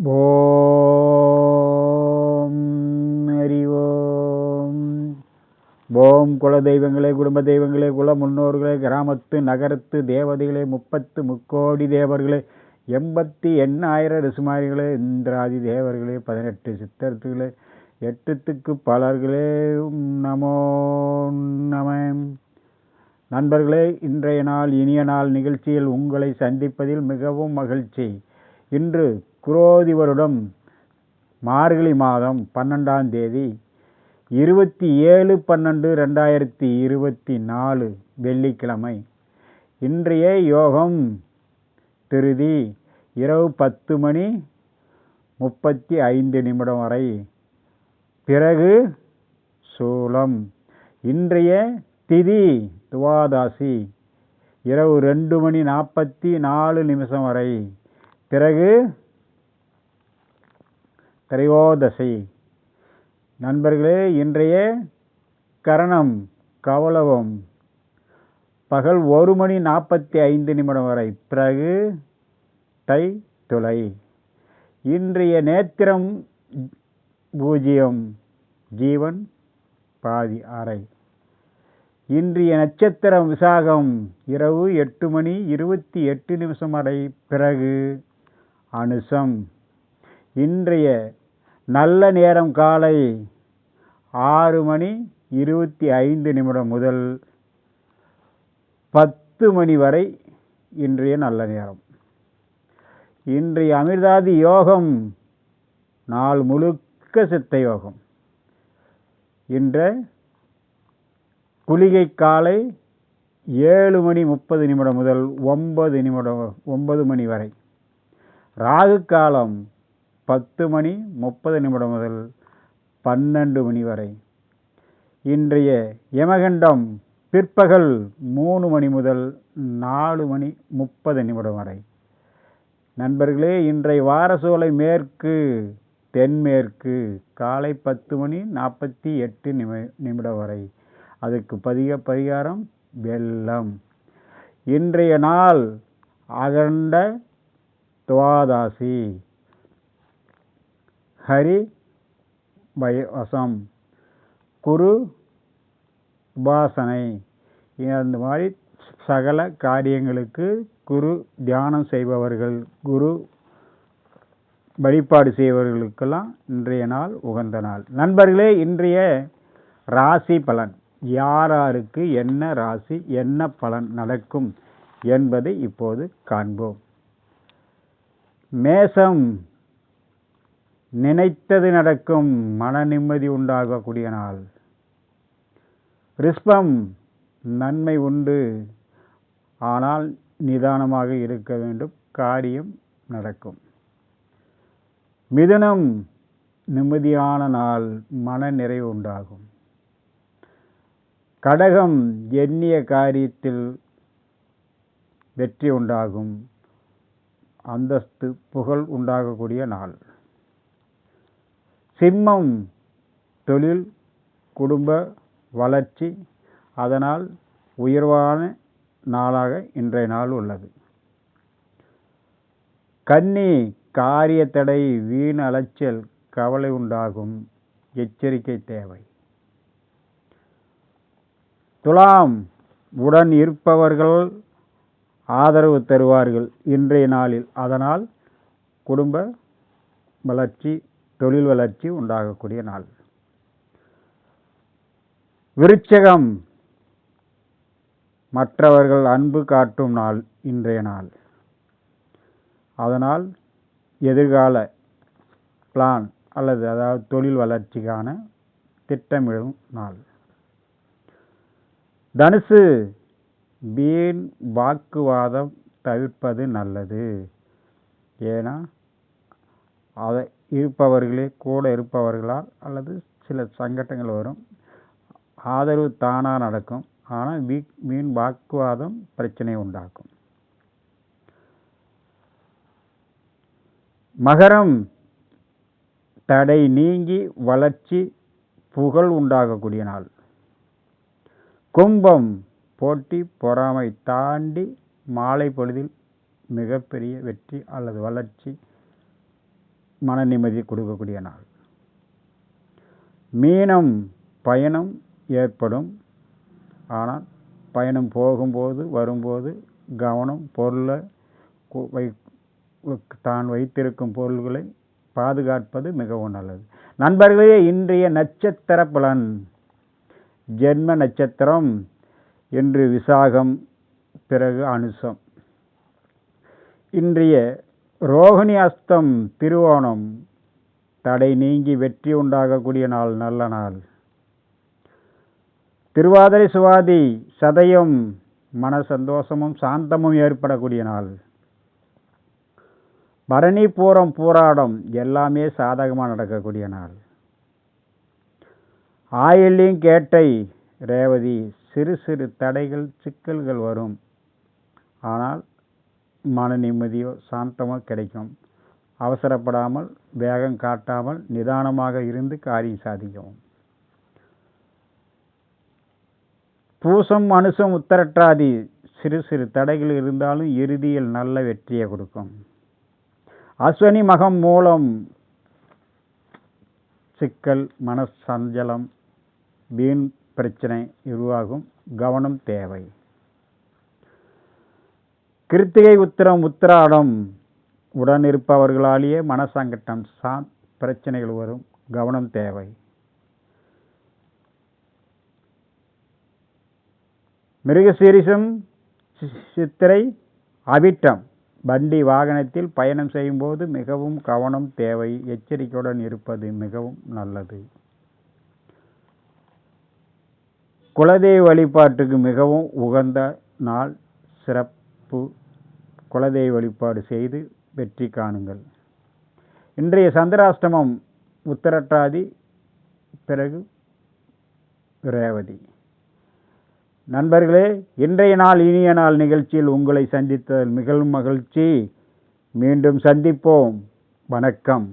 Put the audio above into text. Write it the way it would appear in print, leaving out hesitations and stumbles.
ஓம் ஹரி ஓம். ஓம் குல தெய்வங்களே, குடும்ப தெய்வங்களே, குல முன்னோர்களே, கிராமத்து நகரத்து தேவதைகளே, 30 முக்கோடி தேவர்களே, 88,000 ரிசுமாரிகளே, இந்திராதி தேவர்களே, 18 சித்தர்களே, 8 திக்கு பாலர்களே, நமோ நம. நண்பர்களே, இன்றைய நாள் இனிய நாள் நிகழ்ச்சியில் உங்களை சந்திப்பதில் மிகவும் மகிழ்ச்சி. இன்று குரோதி வருடம் மார்கழி மாதம் 12ஆம் தேதி 27/12/2024 வெள்ளிக்கிழமை. இன்றைய யோகம் திருதி இரவு 10:35 வரை, பிறகு சூலம். இன்றைய திதி துவாதாசி இரவு 2:44 வரை, பிறகு திரையோதசி. நண்பர்களே, இன்றைய கரணம் கவலவம் பகல் 1:45 வரை, பிறகு தை துளை. இன்றைய நேத்திரம் பூஜ்யம், ஜீவன் பாதி அறை. இன்றைய நட்சத்திரம் விசாகம் இரவு 8:28 வரை, பிறகு அனுசம். இன்றைய நல்ல நேரம் காலை 6:25 முதல் 10 மணி வரை இன்றைய நல்ல நேரம். இன்றைய அமிர்தாதி யோகம் நாள் முழுக்க சித்த யோகம். இன்று குளிகை காலை 7:30 முதல் 9 மணி வரை. ராகு காலம் 10:30 முதல் 12 மணி வரை. இன்றைய யமகண்டம் பிற்பகல் 3 மணி முதல் 4:30 வரை. நண்பர்களே, இன்றைய வாரசோலை மேற்கு தென்மேற்கு காலை 10:48 வரை. அதுக்கு பரிகாரம் வெள்ளம். இன்றைய நாள் அகண்ட துவாதாசி, ஹரி வசம், குரு உபாசனை. இந்த மாதிரி சகல காரியங்களுக்கு குரு தியானம் செய்பவர்கள், குரு வழிபாடு செய்பவர்களுக்கெல்லாம் இன்றைய நாள் உகந்த நாள். நண்பர்களே, இன்றைய ராசி பலன், யாராருக்கு என்ன ராசி என்ன பலன் நடக்கும் என்பதை இப்போது காண்போம். மேசம், நினைத்தது நடக்கும், மன நிம்மதி உண்டாகக்கூடிய நாள். ரிஷபம், நன்மை உண்டு, ஆனால் நிதானமாக இருக்க வேண்டும், காரியம் நடக்கும். மிதுனம், நிம்மதியான நாள், மன நிறைவு உண்டாகும். கடகம், எண்ணிய காரியத்தில் வெற்றி உண்டாகும், அந்தஸ்து புகழ் உண்டாகக்கூடிய நாள். சிம்மம், தொழில் குடும்ப வளர்ச்சி, அதனால் உயர்வான நாளாக இன்றைய நாள் உள்ளது. கன்னி, காரிய தடை, வீண் அலைச்சல், கவலை உண்டாகும், எச்சரிக்கை தேவை. துலாம், உடன் இருப்பவர்கள் ஆதரவு தருவார்கள் இன்றைய நாளில், அதனால் குடும்ப வளர்ச்சி தொழில் வளர்ச்சி உண்டாகக்கூடிய நாள். விருச்சகம், மற்றவர்கள் அன்பு காட்டும் நாள் இன்றைய நாள், அதனால் எதிர்கால பிளான் அல்லது அதாவது தொழில் வளர்ச்சிக்கான திட்டமிடும் நாள். தனுசு, வீண் வாக்குவாதம் தவிர்ப்பது நல்லது. ஏன்னா அதை இருப்பவர்களே கூட இருப்பவர்களால் அல்லது சில சங்கடங்கள் வரும், ஆதரவு தானாக நடக்கும், ஆனால் வீண் வாக்குவாதம் பிரச்சனை உண்டாக்கும். மகரம், தடை நீங்கி வளர்ச்சி புகழ் உண்டாகக்கூடிய நாள். கும்பம், போட்டி பொறாமை தாண்டி மாலை பொழுதில் மிகப்பெரிய வெற்றி அல்லது வளர்ச்சி மன நிம்மதி கொடுக்கக்கூடிய நாள். மீனம் பயணம் ஏற்படும். ஆனால் பயணம் போகும்போது வரும்போது கவனம். பொருளை தான் வைத்திருக்கும் பொருள்களை பாதுகாப்பது மிகவும் நல்லது. நண்பர்களே, இன்றைய நட்சத்திர பலன். ஜென்ம நட்சத்திரம் இன்று விசாகம், பிறகு அனுசம். இன்றைய ரோகிணி அஸ்தம் திருவோணம். தடை நீங்கி வெற்றி உண்டாகக்கூடிய நாள், நல்ல நாள். திருவாதிரை சுவாதி சதயம் மன சந்தோஷமும் சாந்தமும் ஏற்படக்கூடிய நாள். பரணி பூரம் பூராடம் எல்லாமே சாதகமாக நடக்கக்கூடிய நாள். ஆயில்யம் கேட்டை ரேவதி சிறு சிறு தடைகள் சிக்கல்கள் வரும். ஆனால் மன நிம்மதியோ சாந்தமோ கிடைக்கும். அவசரப்படாமல் வேகம் காட்டாமல் நிதானமாக இருந்து காரியம் சாதிக்கவும். பூசம் அனுசம் உத்தரட்டாதி சிறு சிறு தடைகள் இருந்தாலும் இறுதியில் நல்ல வெற்றியை கொடுக்கும். அஸ்வினி மகம் மூலம் சிக்கல், மனசஞ்சலம், வீண் பிரச்சனை உருவாகும். கவனம் தேவை. கிருத்திகை உத்திரம் உத்திராடம் உடன் இருப்பவர்களாலேயே மனசங்கட்டம் பிரச்சனைகள் வரும். கவனம் தேவை. மிருகசீரிஷம் சித்திரை அவிட்டம் வண்டி வாகனத்தில் பயணம் செய்யும்போது மிகவும் கவனம் தேவை. எச்சரிக்கையுடன் இருப்பது மிகவும் நல்லது. குலதெய்வ வழிபாட்டுக்கு மிகவும் உகந்த நாள். சிறப்பு குலதெய்வ வழிபாடு செய்து வெற்றி காணுங்கள். இன்றைய சந்திராஷ்டமம் உத்திரட்டாதி, பிறகு ரேவதி. நண்பர்களே, இன்றைய நாள் இனிய நாள் நிகழ்ச்சியில் உங்களை சந்தித்ததில் மிகவும் மகிழ்ச்சி. மீண்டும் சந்திப்போம். வணக்கம்.